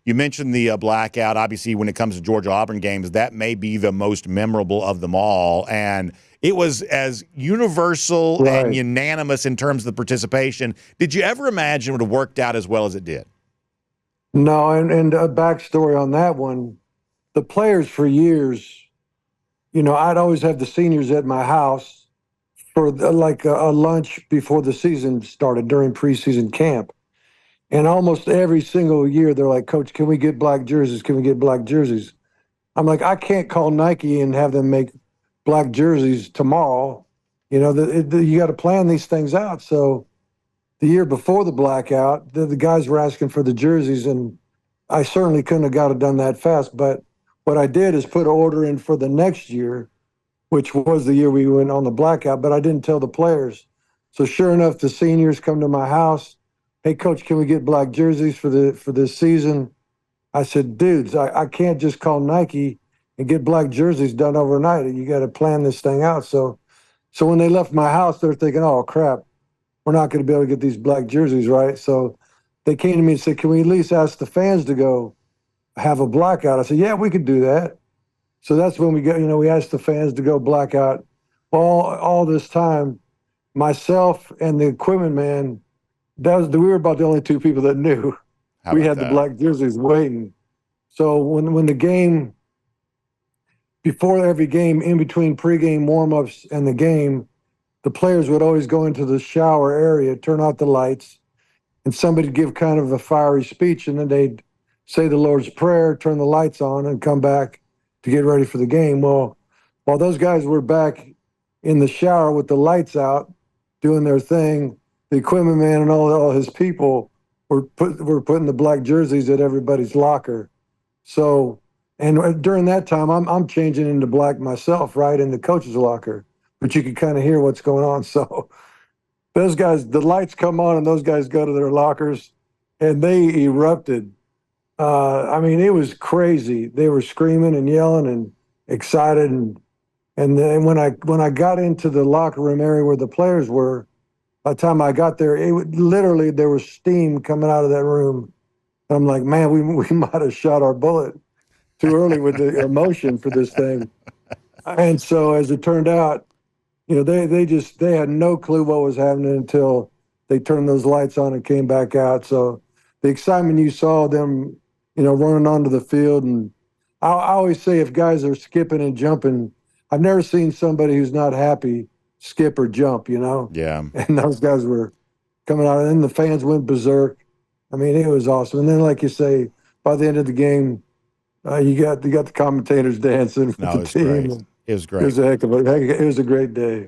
You mentioned the blackout. Obviously, when it comes to Georgia-Auburn games, that may be the most memorable of them all. And it was as universal and unanimous in terms of the participation. Did you ever imagine it would have worked out as well as it did? No, and a backstory on that one, the players for years, I'd always have the seniors at my house for a lunch before the season started during preseason camp. And almost every single year, they're like, Coach, can we get black jerseys? Can we get black jerseys? I'm like, I can't call Nike and have them make black jerseys tomorrow. You got to plan these things out. So the year before the blackout, the guys were asking for the jerseys, and I certainly couldn't have got it done that fast. But what I did is put an order in for the next year, which was the year we went on the blackout, but I didn't tell the players. So sure enough, the seniors come to my house. Hey, Coach, can we get black jerseys for this season? I said, dudes, I can't just call Nike and get black jerseys done overnight. You got to plan this thing out. So when they left my house, they're thinking, oh, crap, we're not going to be able to get these black jerseys, right? So they came to me and said, can we at least ask the fans to go have a blackout? I said, yeah, we could do that. So that's when we asked the fans to go blackout. Well, all this time, myself and the equipment man, we were about the only two people that knew. We had the black jerseys waiting. So when the game, before every game, in between pregame warmups and the game, the players would always go into the shower area, turn out the lights, and somebody'd give kind of a fiery speech, and then they'd say the Lord's Prayer, turn the lights on, and come back to get ready for the game. Well, while those guys were back in the shower with the lights out, doing their thing, the equipment man and all his people were putting the black jerseys at everybody's locker. So, and during that time, I'm changing into black myself, right, in the coach's locker. But you can kind of hear what's going on. So those guys, the lights come on and those guys go to their lockers and they erupted. It was crazy. They were screaming and yelling and excited. And then when I got into the locker room area where the players were, by the time I got there, literally there was steam coming out of that room. And I'm like, man, we might have shot our bullet too early with the emotion for this thing. And so as it turned out, they had no clue what was happening until they turned those lights on and came back out. So the excitement you saw them, running onto the field. And I always say if guys are skipping and jumping, I've never seen somebody who's not happy skip or jump, Yeah. And those guys were coming out, and then the fans went berserk. It was awesome. And then, like you say, by the end of the game, you got the commentators dancing with the team. Great. It was great. It was a great day.